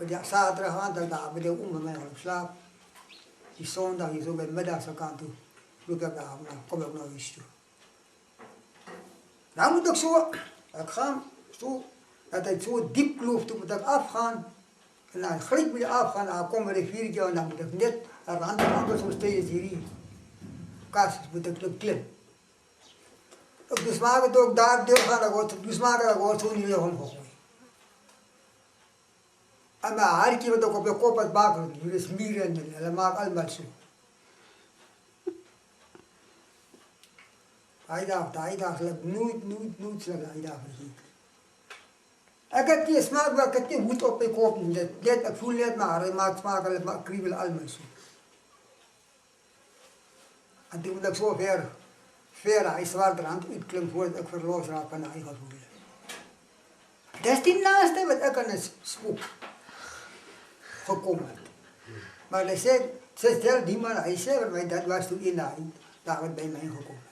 Ja, zaterdag aan daar bij de om mij op slaap. Die zondag is zo bij middagskant toe. Loop ik daar, kom ik naar huis toe. Dan moet ik zo, ik ga zo, dat ik zo diep geloof, toen moet ik afgaan. En dan gelijk moet je afgaan, dan kom ik de vierde keer en dan moet ik net een rand zo steeds hier. Kast moet ik klimmen. Dus maak het ook daar deur gaan, dan wordt het zo niet meer omgegooid. En mijn haartje wat ook op de kop het bakken, hier is mieren en dat maakt allemaal zo. Hij dacht, nooit slecht, hij dacht niet. Ik heb die smaak, maar ik heb die goed op mijn kop. Ik voel het maar, het maakt smaak, het kriebel allemaal zo. En toen ik zo ver hij zwart rand uitklim voordat ik verloos raak van mijn eigen voelen. Dat is die naaste wat ik aan het spook gekomen. Maar hij zei, die man, hij zei, dat was toen in de eind, daar wat bij mij gekomen.